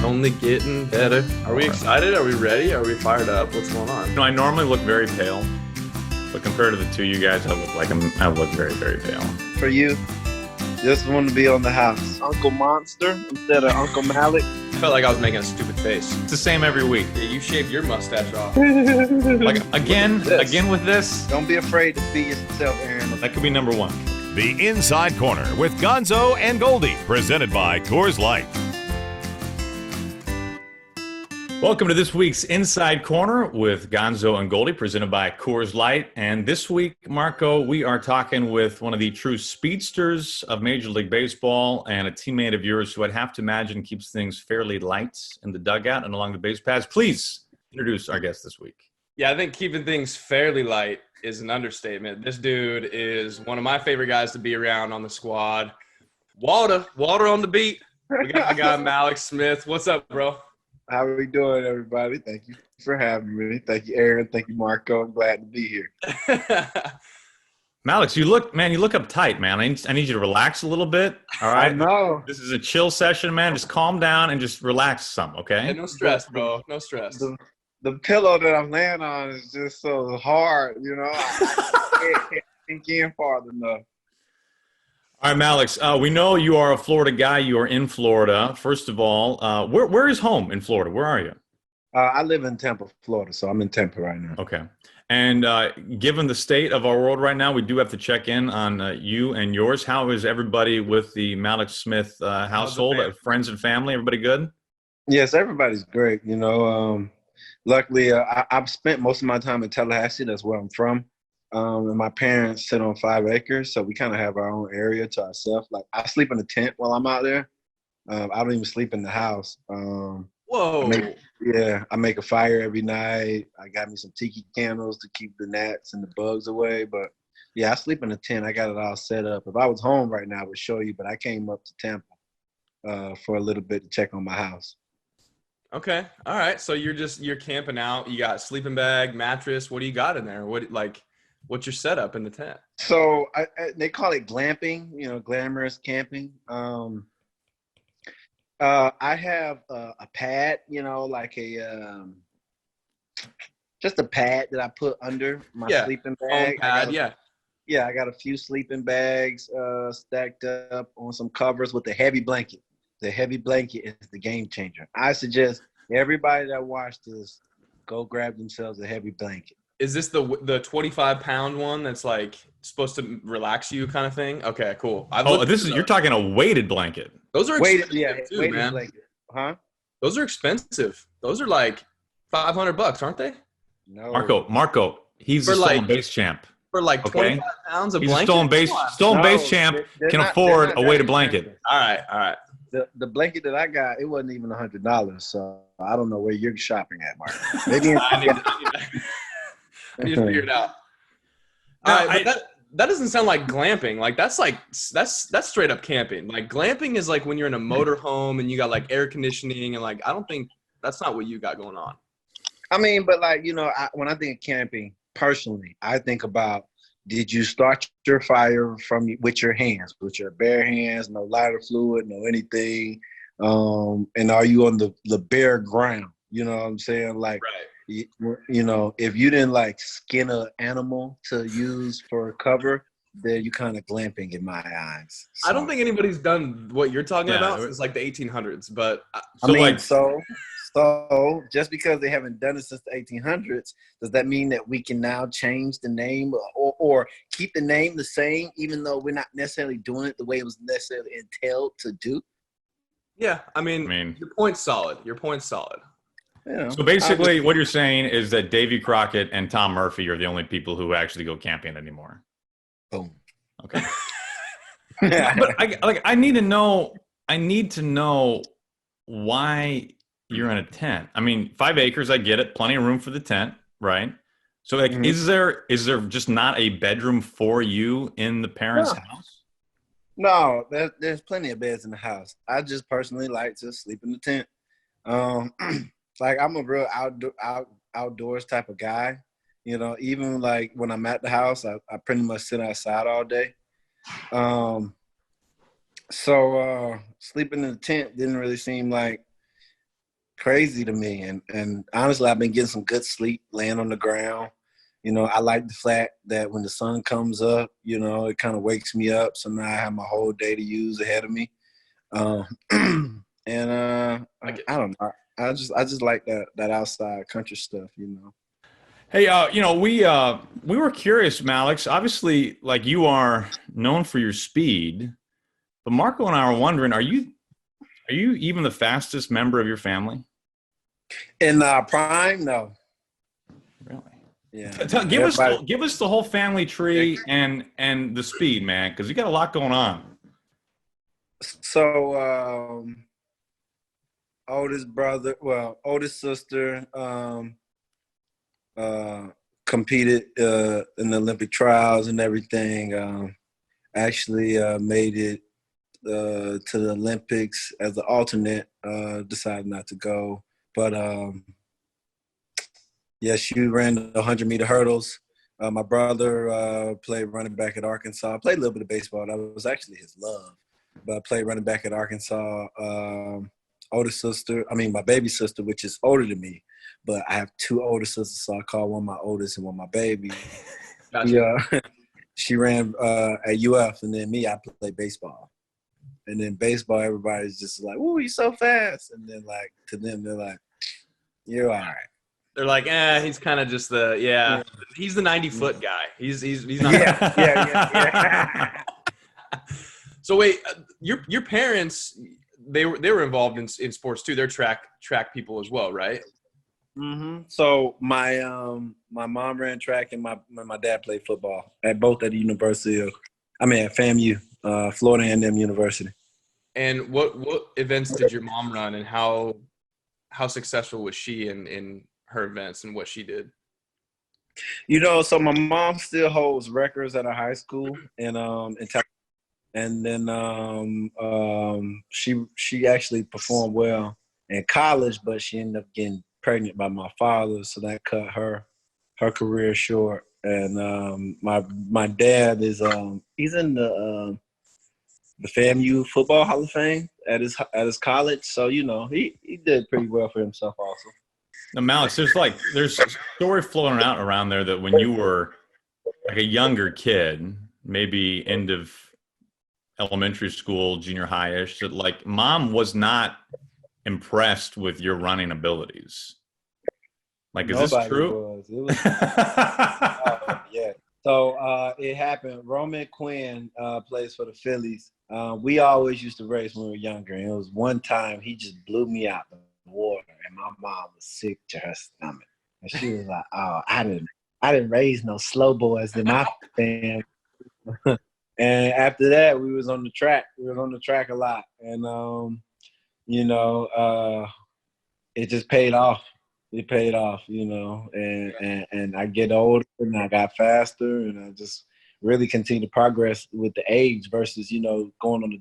only getting better. Are we excited? Are we ready? Are we fired up? What's going on? I normally look very pale, but compared to the two you guys, I look very, very pale. For you, just want to be on the house. Uncle Monster instead of Uncle Mallex. I felt like I was making a stupid face. It's the same every week. Yeah, you shaved your mustache off. Like again with this. Don't be afraid to be yourself, Aaron. That could be number one. The Inside Corner with Gonzo and Goldie, presented by Coors Light. Welcome to this week's Inside Corner with Gonzo and Goldie, presented by Coors Light. And this week, Marco, we are talking with one of the true speedsters of Major League Baseball and a teammate of yours who I'd have to imagine keeps things fairly light in the dugout and along the base paths. Please introduce our guest this week. Yeah, I think keeping things fairly light is an understatement. This dude is one of my favorite guys to be around on the squad. Water on the beat. We got my guy Mallex Smith. What's up, bro? How are we doing, everybody? Thank you for having me. Thank you, Aaron. Thank you, Marco. I'm glad to be here. Mallex, you look uptight, man. I need you to relax a little bit. All right. I know. This is a chill session, man. Just calm down and just relax some, okay? Hey, no stress, bro. No stress. The pillow that I'm laying on is just so hard, you know. I can't think in farther enough. All right, Mallex, we know you are a Florida guy. You are in Florida. First of all, where is home in Florida? Where are you? I live in Tampa, Florida, so I'm in Tampa right now. Okay. And given the state of our world right now, we do have to check in on you and yours. How is everybody with the Mallex Smith household? Friends and family, everybody good? Yes, everybody's great. You know, luckily, I've spent most of my time in Tallahassee. That's where I'm from. And my parents sit on 5 acres, so we kind of have our own area to ourselves. Like, I sleep in a tent while I'm out there. I don't even sleep in the house. Whoa. I make a fire every night. I got me some tiki candles to keep the gnats and the bugs away. But, yeah, I sleep in a tent. I got it all set up. If I was home right now, I would show you, but I came up to Tampa for a little bit to check on my house. Okay. All right. So you're camping out. You got sleeping bag, mattress. What do you got in there? What's your setup in the tent? So they call it glamping, you know, glamorous camping. I have a pad, you know, like just a pad that I put under my sleeping bag. Pad, I got a few sleeping bags stacked up on some covers with a heavy blanket. The heavy blanket is the game changer. I suggest everybody that watched this go grab themselves a heavy blanket. Is this the 25-pound one that's like supposed to relax you kind of thing? Okay, cool. You're talking a weighted blanket. Those are weighted, expensive too, weighted man. blanket. Huh? Those are expensive. Those are like $500, aren't they? No. Marco, he's a stolen base champ. For like 25 pounds of he's blanket? He's a stolen base champ, can afford a weighted blanket. All right. The blanket that I got, it wasn't even $100, so I don't know where you're shopping at, Mark. Maybe I need to figure it out. But that doesn't sound like glamping. Like that's straight up camping. Like glamping is like when you're in a motor home and you got like air conditioning and like I don't think that's not what you got going on. I mean, but like, you know, when I think of camping, personally, I think about, did you start your fire with your hands, with your bare hands, no lighter fluid, no anything, and are you on the bare ground? You know what I'm saying? Like, right. You know, if you didn't like skin an animal to use for cover, then you kind of glamping in my eyes. So. I don't think anybody's done what you're talking about since like the 1800s, but So just because they haven't done it since the 1800s, does that mean that we can now change the name or keep the name the same, even though we're not necessarily doing it the way it was necessarily entailed to do? Yeah, I mean your point's solid. Yeah. So basically what you're saying is that Davy Crockett and Tom Murphy are the only people who actually go camping anymore. Boom. Okay. But I need to know why you're in a tent. I mean, 5 acres, I get it. Plenty of room for the tent, right? So like, is there just not a bedroom for you in the parents' house? No, there's plenty of beds in the house. I just personally like to sleep in the tent. Like I'm a real outdoors type of guy. You know, even like when I'm at the house, I pretty much sit outside all day. So sleeping in the tent didn't really seem like crazy to me. And honestly, I've been getting some good sleep laying on the ground. You know, I like the fact that when the sun comes up, you know, it kind of wakes me up. So now I have my whole day to use ahead of me. I don't know. I just like that outside country stuff, you know. Hey, we were curious, Mallex. Obviously, like you are known for your speed, but Marco and I are wondering: are you even the fastest member of your family? In prime, no. Really? Yeah. Give us the whole family tree and the speed, man, because you got a lot going on. So, oldest sister, competed in the Olympic trials and everything. Actually made it to the Olympics as an alternate. Decided not to go, but yeah, she ran the 100-meter hurdles. My brother played running back at Arkansas. I played a little bit of baseball. That was actually his love. But I played running back at Arkansas. My baby sister, which is older than me, but I have two older sisters, so I call one my oldest and one my baby. Gotcha. Yeah, she ran at UF, and then me, I played baseball. And then baseball, everybody's just like, "Ooh, you're so fast!" And then like to them, they're like, "You're all right." They're like, he's kind of just he's the 90-foot guy. He's not. Yeah. So wait, your parents, they were involved in sports too. They're track people as well, right? Mm-hmm. So my mom ran track and my dad played football at the University of, at FAMU, Florida A&M University. And what events did your mom run, and how successful was she in her events and what she did? You know, so my mom still holds records at her high school in Tampa. And then she actually performed well in college, but she ended up getting pregnant by my father, so that cut her career short. And my dad is he's in the FAMU Football Hall of Fame at his college, so you know he did pretty well for himself also. Now, Mallex, there's a story floating around there that when you were like a younger kid, maybe end of elementary school, junior high-ish, that like mom was not impressed with your running abilities. Like, is this true? It was yeah. So it happened. Roman Quinn plays for the Phillies. We always used to race when we were younger, and it was one time he just blew me out the water, and my mom was sick to her stomach, and she was like, "Oh, I didn't raise no slow boys in my family." And after that, we was on the track. We were on the track a lot, and it just paid off. It paid off, you know. And I get older, and I got faster, and I just really continue to progress with the age versus, you know, going on the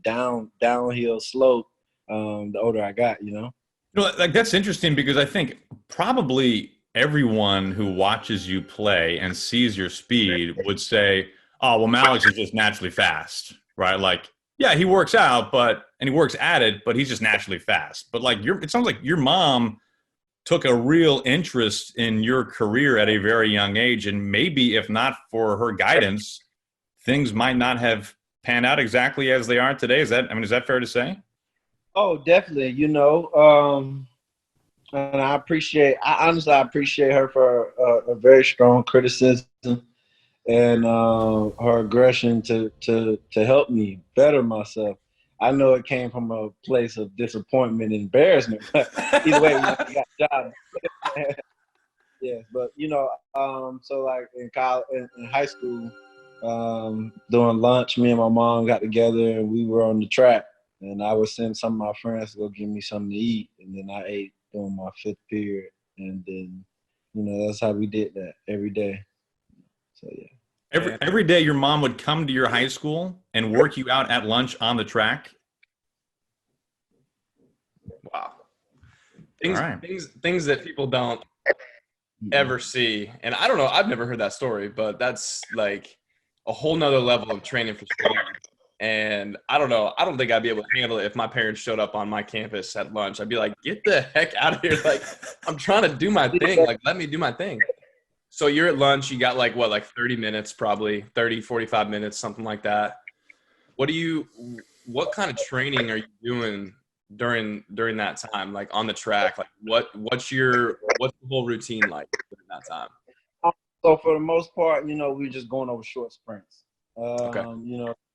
downhill slope. The older I got, you know. You know, like that's interesting because I think probably everyone who watches you play and sees your speed would say, "Oh, well, Mallex is just naturally fast," right? Like, yeah, he works out, and he works at it, but he's just naturally fast. But like, it sounds like your mom took a real interest in your career at a very young age, and maybe if not for her guidance, things might not have panned out exactly as they are today. Is that fair to say? Oh, definitely. You know, and I honestly appreciate her for a very strong criticism and her aggression to help me better myself. I know it came from a place of disappointment and embarrassment, but either way, we got a job. Yeah, but you know, so like in college, in high school, during lunch, me and my mom got together and we were on the track, and I would send some of my friends to go give me something to eat, and then I ate during my fifth period, and then, you know, that's how we did that every day. So yeah. Every day your mom would come to your high school and work you out at lunch on the track? Wow. Things that people don't ever see. And I don't know, I've never heard that story, but that's like a whole nother level of training for speed. And I don't know. I don't think I'd be able to handle it if my parents showed up on my campus at lunch. I'd be like, get the heck out of here. Like, I'm trying to do my thing. Like, let me do my thing. So you're at lunch. You got like 30 minutes, probably 30, 45 minutes, something like that. What kind of training are you doing during that time? Like on the track, like what's the whole routine like during that time? So for the most part, we're just going over short sprints. Okay.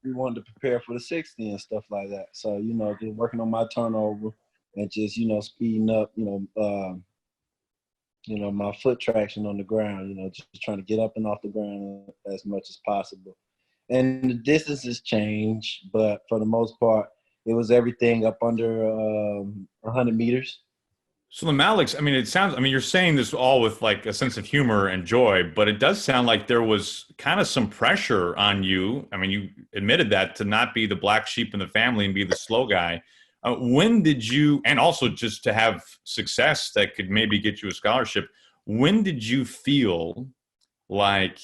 We wanted to prepare for the 60 and stuff like that. So, just working on my turnover and just, speeding up, my foot traction on the ground, just trying to get up and off the ground as much as possible. And the distances change, but for the most part, it was everything up under 100 meters. So the Mallex, you're saying this all with like a sense of humor and joy, but it does sound like there was kind of some pressure on you. I mean, you admitted that, to not be the black sheep in the family and be the slow guy. When did you, and also just to have success that could maybe get you a scholarship, when did you feel like,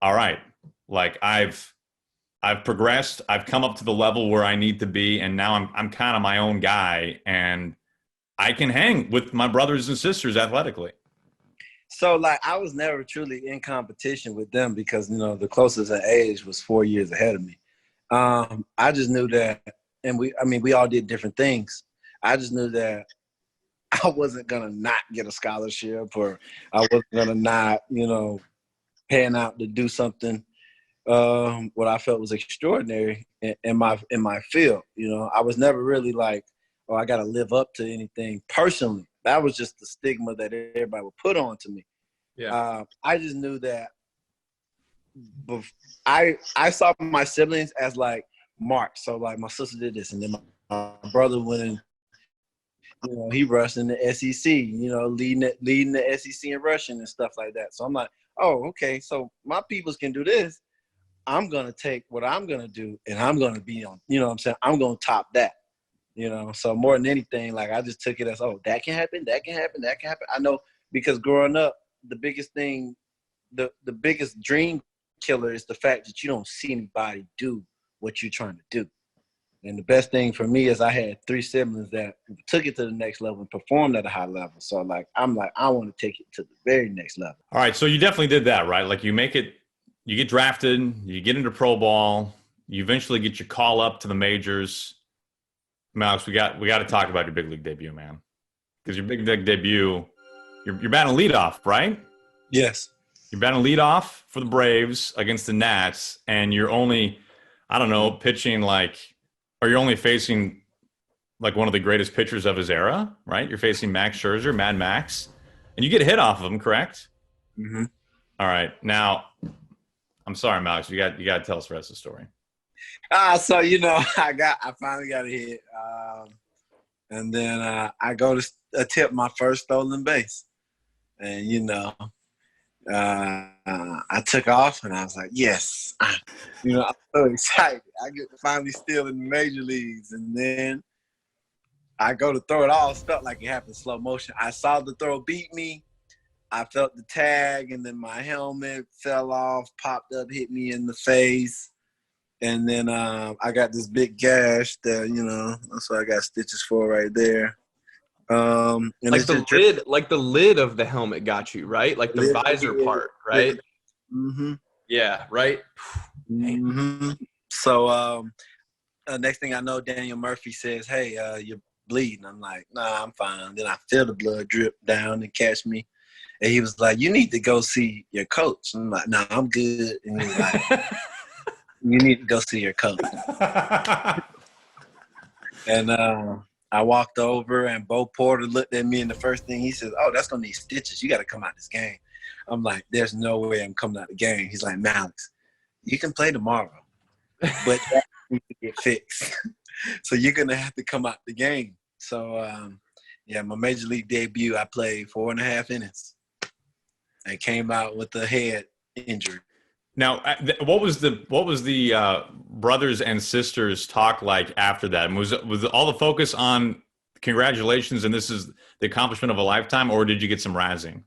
all right, like I've progressed, I've come up to the level where I need to be, and now I'm kind of my own guy, and I can hang with my brothers and sisters athletically? So, I was never truly in competition with them because, the closest in age was 4 years ahead of me. I just knew that, and we all did different things. I just knew that I wasn't going to not get a scholarship, or I wasn't going to not, pan out to do something what I felt was extraordinary in my field. I was never really like, oh, I got to live up to anything personally. That was just the stigma that everybody would put on to me. Yeah. I just knew that I saw my siblings as like marks. So like my sister did this, and then my brother went in, he rushed in the SEC, leading the SEC in rushing and stuff like that. So I'm like, oh, okay, so my peoples can do this. I'm going to take what I'm going to do, and I'm going to be on, I'm going to top that. So more than anything, like I just took it as, oh, that can happen, that can happen, that can happen. I know, because growing up, the biggest thing, the biggest dream killer is the fact that you don't see anybody do what you're trying to do. And the best thing for me is I had 3 siblings that took it to the next level and performed at a high level. So I'm like, I want to take it to the very next level. All right. So you definitely did that, right? Like you make it, you get drafted, you get into pro ball, you eventually get your call up to the majors. Mallex, we got to talk about your big league debut, man. Because your big league debut, you're batting leadoff, right? Yes. You're batting leadoff for the Braves against the Nats, and you're only, pitching or you're only facing like one of the greatest pitchers of his era, right? You're facing Max Scherzer, Mad Max, and you get a hit off of him, correct? Mm-hmm. All right. Now, I'm sorry, Mallex, you got to tell us the rest of the story. So I finally got a hit, and then I go to attempt my first stolen base, and I took off, and I was like, yes, I'm so excited. I get to finally steal in the major leagues, and then I go to throw it. All felt like it happened in slow motion. I saw the throw beat me. I felt the tag, and then my helmet fell off, popped up, hit me in the face. And then I got this big gash that, that's what I got stitches for right there. And like the lid of the helmet got you, right? Like the visor part, right? Mm-hmm. Yeah, right? Mm-hmm. So next thing I know, Daniel Murphy says, hey, you're bleeding. I'm like, nah, I'm fine. Then I feel the blood drip down and catch me. And he was like, you need to go see your coach. I'm like, nah, I'm good. And he was like, you need to go see your coach. And I walked over, and Bo Porter looked at me, and the first thing he says, oh, that's going to need stitches. You got to come out this game. I'm like, there's no way I'm coming out the game. He's like, Mallex, you can play tomorrow, but that needs to get fixed. So you're going to have to come out the game. So, my major league debut, I played 4.5 innings and came out with a head injury. Now, what was the brothers and sisters talk like after that? And was all the focus on congratulations and this is the accomplishment of a lifetime, or did you get some razzing?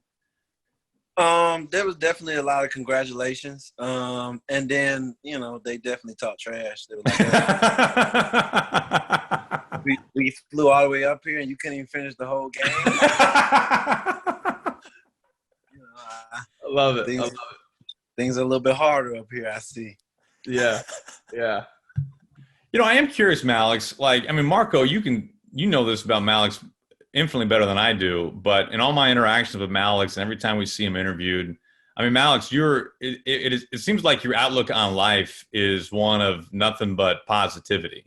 There was definitely a lot of congratulations. And then, they definitely talked trash. They were like, we flew all the way up here and you couldn't even finish the whole game. I love it. Things are a little bit harder up here, I see. Yeah. Yeah. I am curious, Mallex. Marco, you know this about Mallex infinitely better than I do, but in all my interactions with Mallex and every time we see him interviewed, Mallex, it seems like your outlook on life is one of nothing but positivity.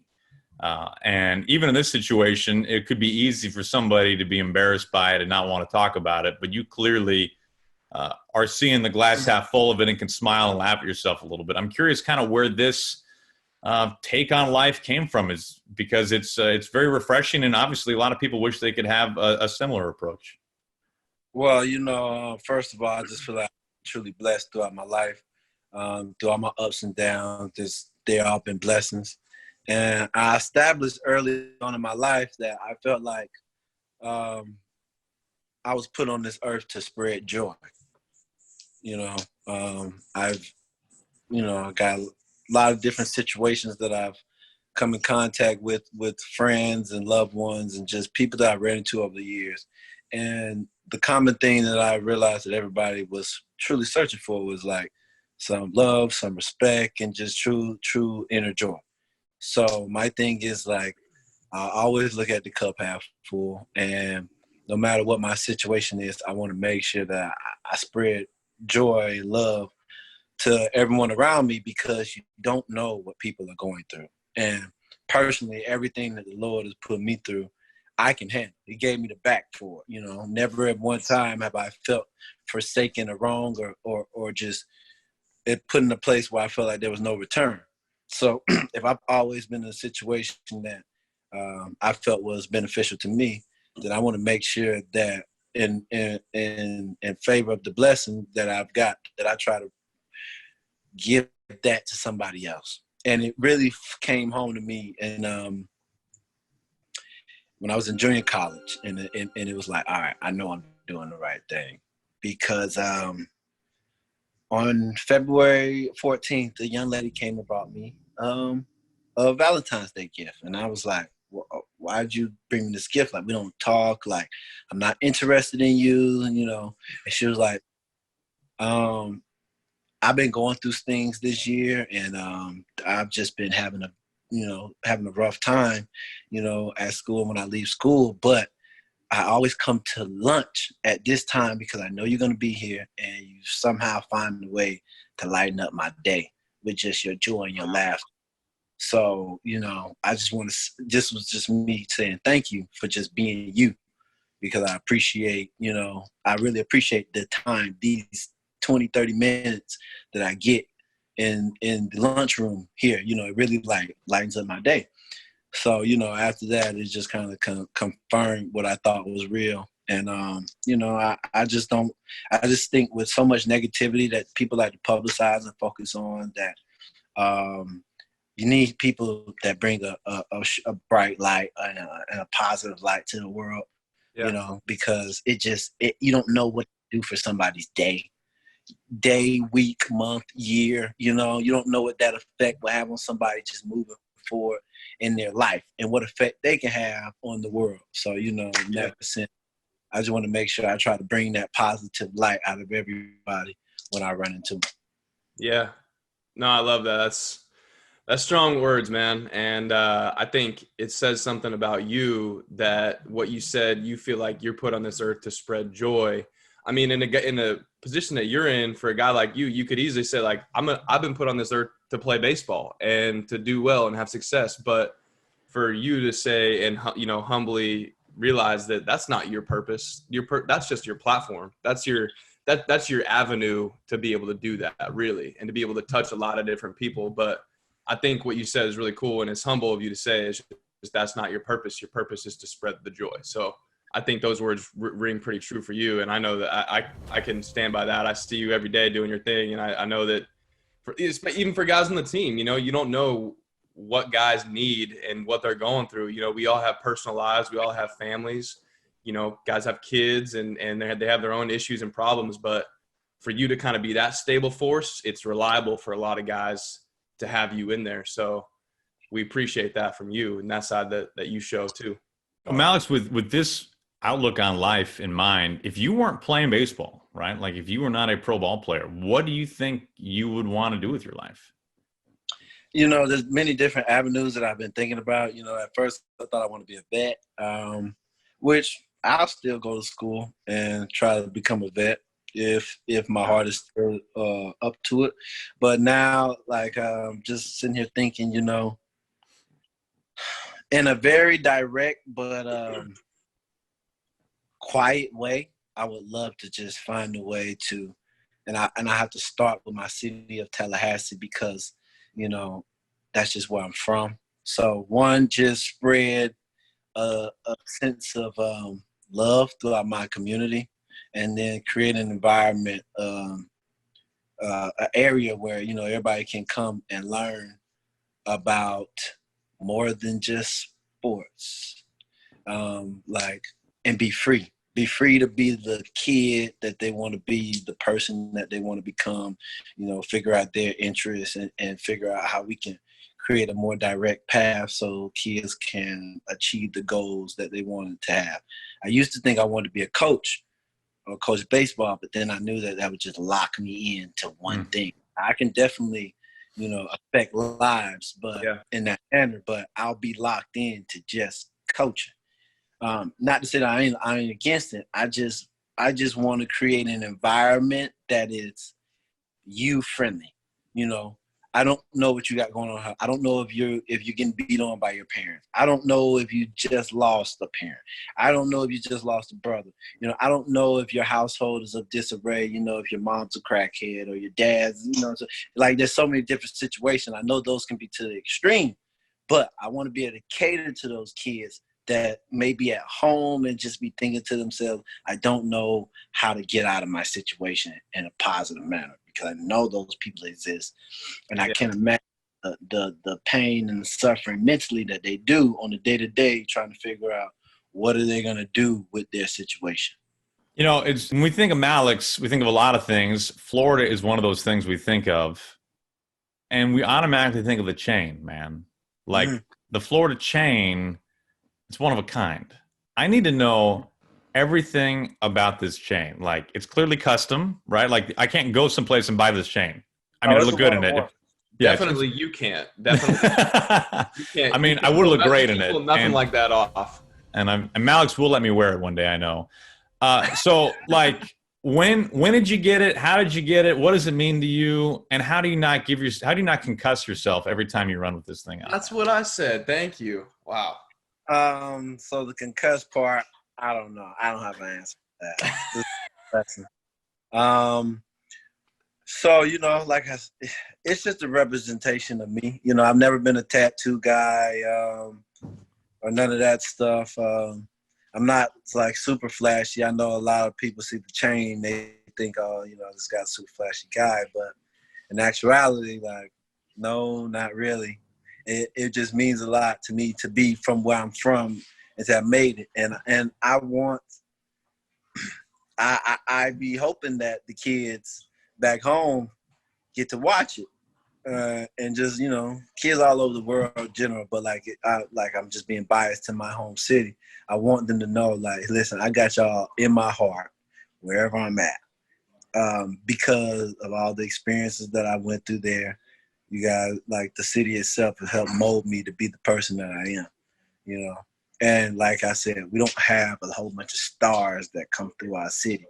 And even in this situation, it could be easy for somebody to be embarrassed by it and not want to talk about it, but you clearly are seeing the glass half full of it and can smile and laugh at yourself a little bit. I'm curious kind of where this take on life came from, is because it's very refreshing, and obviously a lot of people wish they could have a similar approach. Well, first of all, I just feel like I'm truly blessed throughout my life, through all my ups and downs. They've all been blessings, and I established early on in my life that I felt like I was put on this earth to spread joy. I've got a lot of different situations that I've come in contact with friends and loved ones and just people that I ran into over the years. And the common thing that I realized that everybody was truly searching for was like some love, some respect, and just true inner joy. So my thing is like, I always look at the cup half full, and no matter what my situation is, I want to make sure that I spread joy and love to everyone around me, because you don't know what people are going through. And personally, everything that the Lord has put me through, I can handle. He gave me the back for it. Never at one time have I felt forsaken or wrong or just it put in a place where I felt like there was no return. So if I've always been in a situation that I felt was beneficial to me, then I want to make sure that in favor of the blessing that I've got, that I try to give that to somebody else. And it really came home to me and when I was in junior college, and it was like, all right, I know I'm doing the right thing, because on February 14th, a young lady came and brought me a Valentine's Day gift, and I was like, well, why'd you bring me this gift? Like, we don't talk. Like, I'm not interested in you, and And she was like, I've been going through things this year, and I've just been having a rough time, at school when I leave school. But I always come to lunch at this time because I know you're going to be here, and you somehow find a way to lighten up my day with just your joy and your laughter. So, I just this was just me saying thank you for just being you, because I appreciate, I really appreciate the time, these 20, 30 minutes that I get in the lunchroom here. It really lightens up my day. So, after that, it just kind of confirmed what I thought was real. And, I just think with so much negativity that people like to publicize and focus on, that you need people that bring a bright light and a positive light to the world, because you don't know what to do for somebody's day, week, month, year. You don't know what that effect will have on somebody just moving forward in their life and what effect they can have on the world. So, in that sense, I just want to make sure I try to bring that positive light out of everybody when I run into them. Yeah. No, I love that. That's strong words, man. And I think it says something about you, that what you said, you feel like you're put on this earth to spread joy. I mean, in a position that you're in, for a guy like you could easily say, like, I've been put on this earth to play baseball and to do well and have success. But for you to say and, humbly realize that that's not your purpose, that's just your platform. That's your avenue to be able to do that, really, and to be able to touch a lot of different people. But I think what you said is really cool, and it's humble of you to say, is that's not your purpose. Your purpose is to spread the joy. So I think those words ring pretty true for you. And I know that I can stand by that. I see you every day doing your thing. And I know that even for guys on the team, you don't know what guys need and what they're going through. We all have personal lives. We all have families. Guys have kids and they have their own issues and problems. But for you to kind of be that stable force, it's reliable for a lot of guys to have you in there. So we appreciate that from you and that side that you show too. Mallex, with this outlook on life in mind, if you weren't playing baseball, right? Like if you were not a pro ball player, what do you think you would want to do with your life? There's many different avenues that I've been thinking about. At first I thought I want to be a vet, which I'll still go to school and try to become a vet if my heart is still up to it. But now, like, just sitting here thinking, in a very direct but quiet way, I would love to just find a way to, and I have to start with my city of Tallahassee because, that's just where I'm from. So one, just spread a sense of love throughout my community, and then create an environment, an area where, everybody can come and learn about more than just sports, and be free. Be free to be the kid that they want to be, the person that they want to become, figure out their interests and figure out how we can create a more direct path so kids can achieve the goals that they wanted to have. I used to think I wanted to be a coach or coach baseball, but then I knew that would just lock me into one thing. I can definitely, affect lives, but in that manner, but I'll be locked in to just coaching. Not to say that I ain't against it. I just want to create an environment that is you friendly. I don't know what you got going on. I don't know if you're getting beat on by your parents. I don't know if you just lost a parent. I don't know if you just lost a brother. I don't know if your household is of disarray. If your mom's a crackhead or your dad's. So, there's so many different situations. I know those can be to the extreme, but I want to be able to cater to those kids that may be at home and just be thinking to themselves, I don't know how to get out of my situation in a positive manner, because I know those people exist. And I can imagine the pain and the suffering mentally that they do on a day-to-day, trying to figure out what are they going to do with their situation. It's when we think of Mallex, we think of a lot of things. Florida is one of those things we think of. And we automatically think of the chain, man. Like the Florida chain, it's one of a kind. I need to know everything about this chain. Like, it's clearly custom, right? Like, I can't go someplace and buy this chain. I mean, I look good in it. Definitely, you can't. Definitely, you can't. I mean, I would look great in it. Nothing like that off. And Mallex will let me wear it one day, I know. So, like, when did you get it? How did you get it? What does it mean to you? And how do you not concuss yourself every time you run with this thing out? That's what I said. Thank you. Wow. So the concuss part, I don't know. I don't have an answer for that. So, it's just a representation of me. I've never been a tattoo guy, or none of that stuff. I'm not super flashy. I know a lot of people see the chain, they think, this guy's a super flashy guy, but in actuality, no, not really. It just means a lot to me to be from where I'm from and to have made it. And I want, I be hoping that the kids back home get to watch it. And just, kids all over the world in general, but I'm just being biased to my home city. I want them to know, listen, I got y'all in my heart wherever I'm at, because of all the experiences that I went through there. You guys, the city itself has helped mold me to be the person that I am, And like I said, we don't have a whole bunch of stars that come through our city.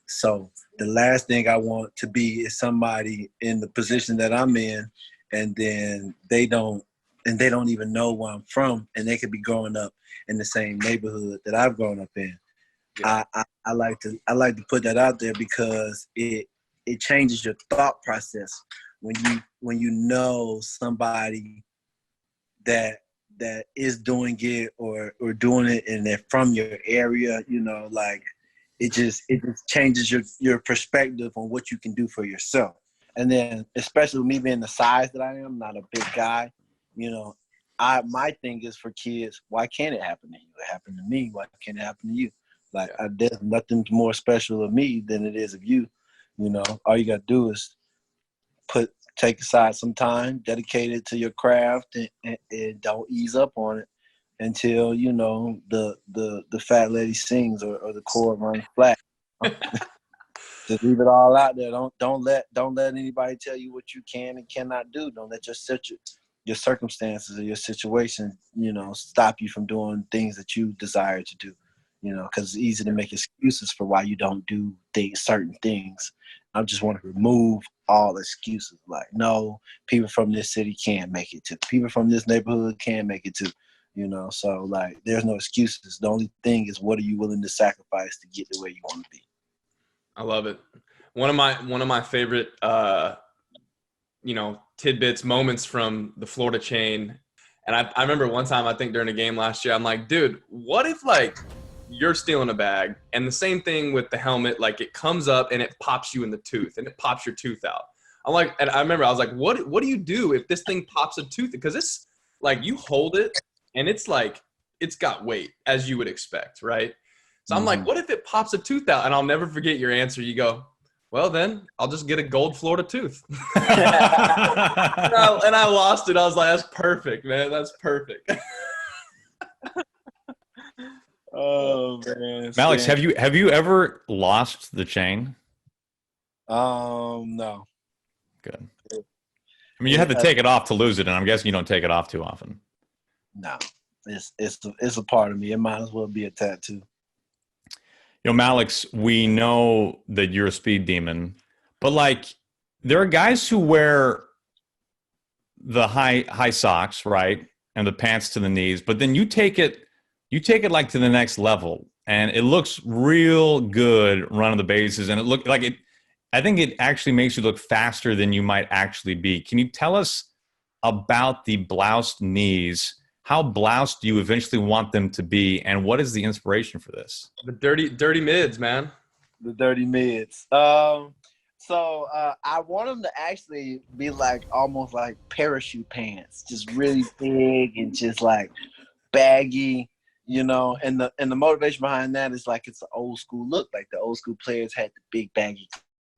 So the last thing I want to be is somebody in the position that I'm in, and then they don't even know where I'm from, and they could be growing up in the same neighborhood that I've grown up in. Yeah. I like to put that out there because it changes your thought process when you know somebody that is doing it or doing it and they're from your area, it just changes your perspective on what you can do for yourself. And then especially with me being the size that I am, not a big guy, my thing is for kids, why can't it happen to you? It happened to me, why can't it happen to you? There's nothing more special of me than it is of you. You know, all you got to do is take aside some time, dedicate it to your craft, and don't ease up on it until, you know, the fat lady sings or the chord runs flat. Just leave it all out there. Don't let anybody tell you what you can and cannot do. Don't let your circumstances or your situation, you know, stop you from doing things that you desire to do. You know, because it's easy to make excuses for why you don't do certain things. I just want to remove all excuses. Like, no, people from this city can't make it to. People from this neighborhood can't make it to. You know, so like, there's no excuses. The only thing is, what are you willing to sacrifice to get to where you want to be? I love it. One of my favorite, tidbits, moments from the Florida chain. And I remember one time, I think during a game last year, I'm like, dude, what if like you're stealing a bag and the same thing with the helmet, like it comes up and it pops you in the tooth and it pops your tooth out. I'm like, and I remember I was like, what do you do if this thing pops a tooth? Because it's like you hold it and it's like, it's got weight as you would expect, right? So I'm like, what if it pops a tooth out? And I'll never forget your answer. You go, well, then I'll just get a gold Florida tooth. and I lost it. I was like, that's perfect, man. That's perfect. Oh, man. Mallex, have you ever lost the chain? No. Good. I mean, you have to take it off to lose it, and I'm guessing you don't take it off too often. No. It's a part of me. It might as well be a tattoo. You know, Mallex, we know that you're a speed demon, but like there are guys who wear the high socks, right, and the pants to the knees, but then you take it like to the next level, and it looks real good running the bases, and it look like it. I think it actually makes you look faster than you might actually be. Can you tell us about the bloused knees? How bloused do you eventually want them to be, and what is the inspiration for this? The dirty mids, man. The dirty mids. So I want them to actually be like almost like parachute pants, just really big and just like baggy, you know. And the motivation behind that is like it's an old school look. Like the old school players had the big baggy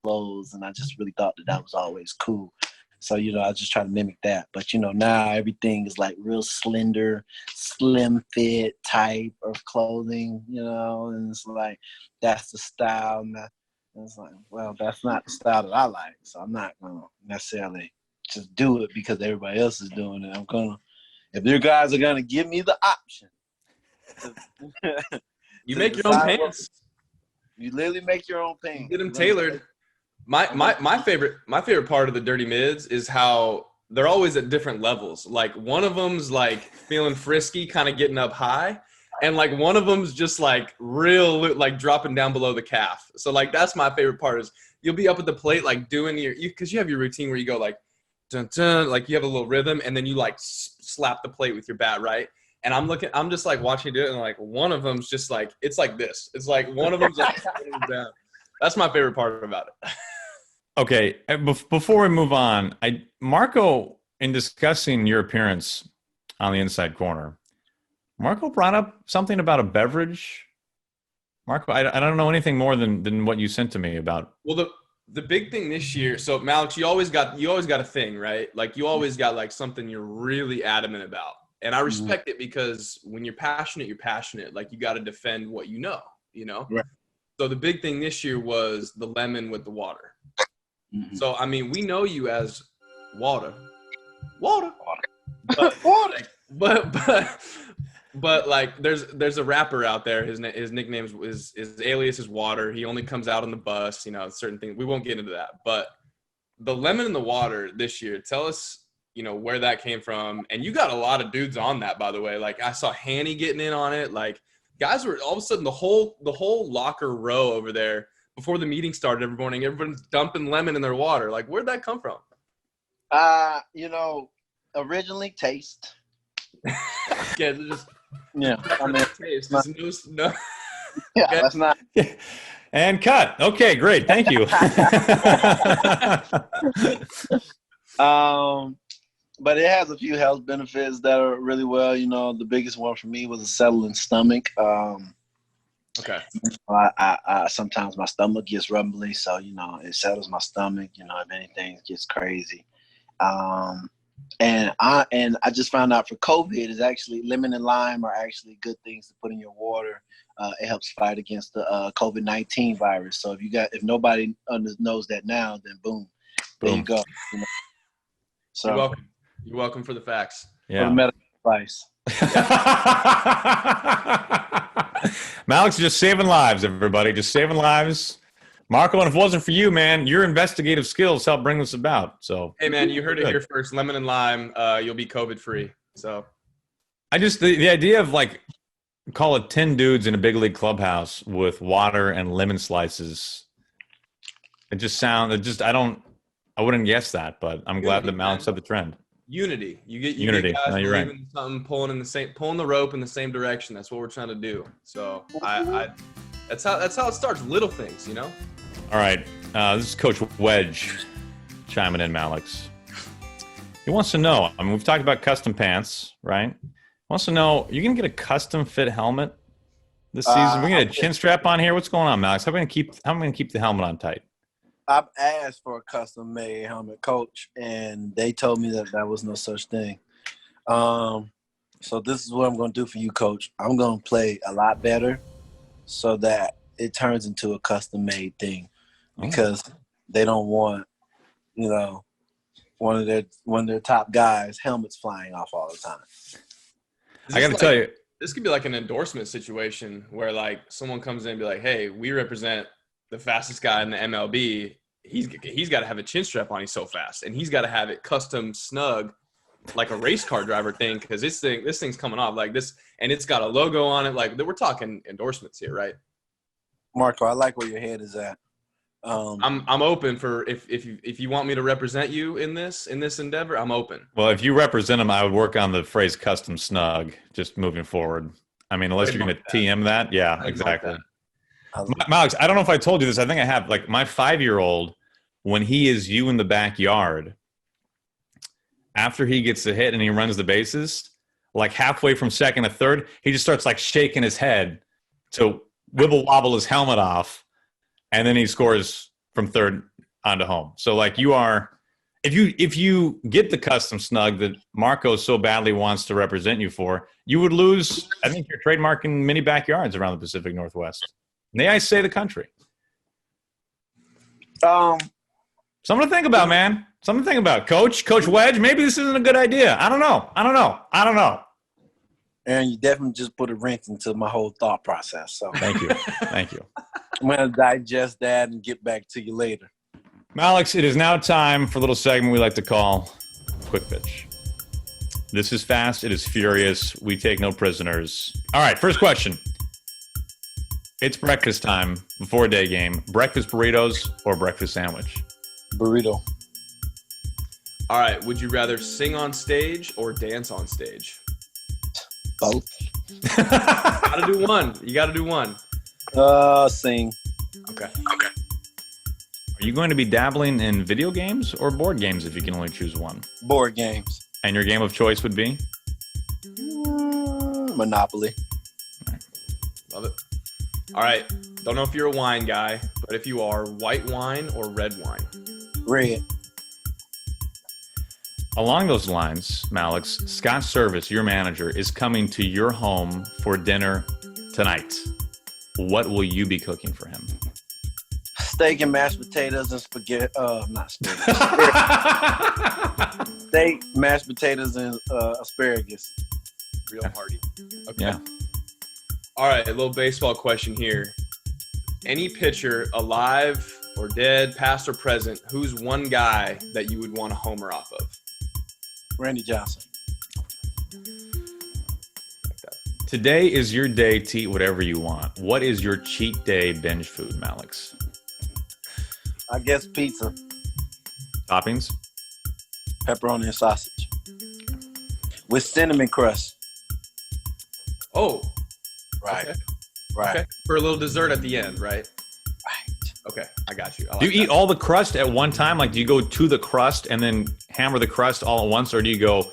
clothes, and I just really thought that was always cool. So, you know, I just try to mimic that. But, you know, now everything is like real slender, slim fit type of clothing, you know, and it's like that's the style. And it's like, well, that's not the style that I like. So I'm not going to necessarily just do it because everybody else is doing it. I'm going to, if your guys are going to give me the option. You make your own pants. You literally make your own pants. You get them tailored. My favorite part of the dirty mids is how they're always at different levels. Like one of them's like feeling frisky, kind of getting up high, and like one of them's just like real like dropping down below the calf. So like that's my favorite part is you'll be up at the plate like doing because you have your routine where you go like dun dun, like you have a little rhythm, and then you like slap the plate with your bat, right? And I'm just like watching you do it, and like one of them's just like it's like this. It's like one of them's like down. That's my favorite part about it. Okay, before we move on, Marco, in discussing your appearance on the Inside Corner, Marco brought up something about a beverage. Marco, I don't know anything more than what you sent to me about. Well, the big thing this year, so Mallex, you always got a thing, right? Like you always got like something you're really adamant about. And I respect it because when you're passionate, you're passionate. Like you got to defend what you know? Right. So the big thing this year was the lemon with the water. Mm-hmm. So, I mean, we know you as water. But like, there's a rapper out there. His nickname is his alias is Water. He only comes out on the bus, you know, certain things. We won't get into that. But the lemon in the water this year, tell us, you know, where that came from. And you got a lot of dudes on that, by the way. Like I saw Hanny getting in on it. Like guys were all of a sudden the whole locker row over there. Before the meeting started every morning, everyone's dumping lemon in their water. Like, where'd that come from? You know, originally taste. Yeah, I mean, taste. No. Yeah, okay. That's not. And cut. Okay, great. Thank you. But it has a few health benefits that are really well. You know, the biggest one for me was a settling stomach. Okay. I sometimes my stomach gets rumbly, so it settles my stomach. If anything gets crazy, and I just found out for COVID is actually lemon and lime are actually good things to put in your water. It helps fight against the COVID-19 virus. So if nobody knows that now, then boom, there you go. So you're welcome. You're welcome for the facts. Yeah. For the medical advice. Mallex just saving lives, everybody. Just saving lives. Marco, and if it wasn't for you, man, your investigative skills helped bring this about. So, hey, man, you heard it here first. Lemon and lime, you'll be COVID free. So, I just the idea of call it 10 dudes in a big league clubhouse with water and lemon slices. I wouldn't guess that, but I'm glad that Mallex set the trend. Unity. You get guys you're right. in something, pulling the rope in the same direction. That's what we're trying to do. So that's how it starts. Little things, All right. This is Coach Wedge chiming in, Mallex. He wants to know, we've talked about custom pants, right? He wants to know, you're going to get a custom fit helmet this season? We're going to get a chin strap on here. What's going on, Mallex? How am I going to keep the helmet on tight? I've asked for a custom made helmet, Coach, and they told me that was no such thing. So this is what I'm going to do for you, Coach. I'm going to play a lot better so that it turns into a custom made thing, because they don't want, one of their top guys' helmets flying off all the time. I got to tell you, this could be like an endorsement situation where someone comes in and be like, hey, we represent the fastest guy in the MLB. He's got to have a chin strap on. He's so fast, and he's got to have it custom snug, like a race car driver thing. Because this thing's coming off like this, and it's got a logo on it. We're talking endorsements here, right? Marco, I like where your head is at. I'm open for if you want me to represent you in this endeavor. I'm open. Well, if you represent him, I would work on the phrase "custom snug" just moving forward. Unless you're going to TM that, yeah, exactly. Mallex, I don't know if I told you this. I think I have. My 5-year-old, when he is you in the backyard, after he gets the hit and he runs the bases, halfway from second to third, he just starts shaking his head to wibble wobble his helmet off, and then he scores from third onto home. So you are, if you get the custom snug that Marco so badly wants to represent you for, you would lose. I think you're trademarking mini backyards around the Pacific Northwest. May I say the country? Something to think about, man. Something to think about. Coach Wedge, maybe this isn't a good idea. I don't know. And you definitely just put a wrench into my whole thought process. So Thank you. I'm going to digest that and get back to you later. Mallex, it is now time for a little segment we like to call Quick Pitch. This is fast. It is furious. We take no prisoners. All right, first question. It's breakfast time before a day game. Breakfast burritos or breakfast sandwich? Burrito. All right. Would you rather sing on stage or dance on stage? Both. Gotta do one. You got to do one. Sing. Okay. Are you going to be dabbling in video games or board games if you can only choose one? Board games. And your game of choice would be? Monopoly. Love it. All right. Don't know if you're a wine guy, but if you are, white wine or red wine? Red. Along those lines, Mallex, Scott Service, your manager, is coming to your home for dinner tonight. What will you be cooking for him? Steak and mashed potatoes and spaghetti. Not spaghetti. Steak, mashed potatoes, and asparagus. Real hearty. Okay. Yeah. All right, a little baseball question here. Any pitcher, alive or dead, past or present, who's one guy that you would want a homer off of? Randy Johnson. Today is your day to eat whatever you want. What is your cheat day binge food, Mallex? I guess pizza. Toppings? Pepperoni and sausage. With cinnamon crust. Oh. Right. Okay. Right. Okay. For a little dessert at the end, right? Right. Okay, I got you. I like Do you eat that. all the crust at one time? Do you go to the crust and then hammer the crust all at once? Or do you go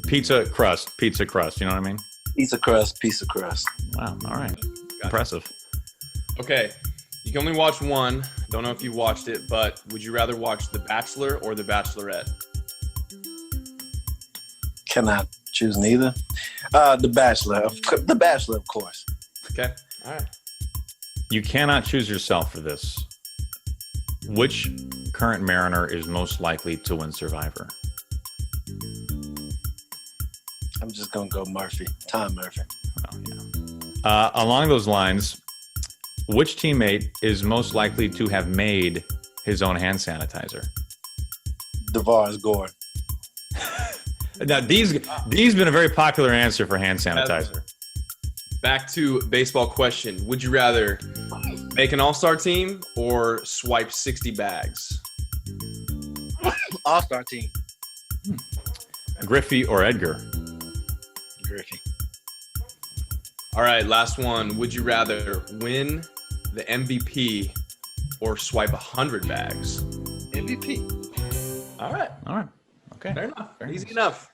pizza crust? You know what I mean? Pizza crust, piece of crust. Wow. All right. Gotcha. Impressive. Okay, you can only watch one. Don't know if you watched it, but would you rather watch The Bachelor or The Bachelorette? Cannot choose neither. The Bachelor. The Bachelor, of course. Okay, all right. You cannot choose yourself for this. Which current Mariner is most likely to win Survivor? I'm just going to go Murphy. Tom Murphy. Oh, yeah. Along those lines, which teammate is most likely to have made his own hand sanitizer? DeVar's Gore. Now, D's been a very popular answer for hand sanitizer. Back to baseball question. Would you rather make an all-star team or swipe 60 bags? All-star team. Griffey or Edgar? Griffey. All right, last one. Would you rather win the MVP or swipe 100 bags? MVP. All right. Okay. Fair enough. Very Easy nice. enough.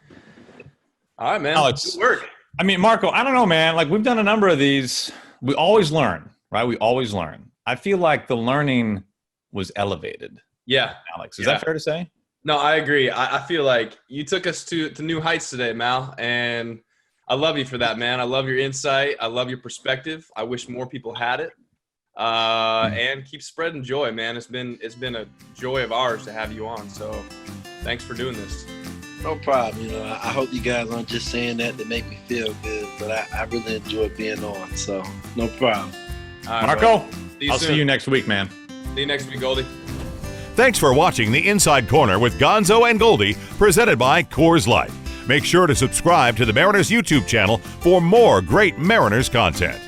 All right, man. Alex. Good work. I mean, Marco, I don't know, man. Like, we've done a number of these. We always learn, right? We always learn. I feel like the learning was elevated. Yeah. Alex, is that fair to say? No, I agree. I feel like you took us to new heights today, Mal, and I love you for that, man. I love your insight. I love your perspective. I wish more people had it. And keep spreading joy, man. It's been a joy of ours to have you on. So thanks for doing this. No problem. I hope you guys aren't just saying that to make me feel good, but I really enjoy being on. So no problem. All right, Marco, I'll see you next week, man. See you next week, Goldie. Thanks for watching the Inside Corner with Gonzo and Goldie, presented by Coors Light. Make sure to subscribe to the Mariners YouTube channel for more great Mariners content.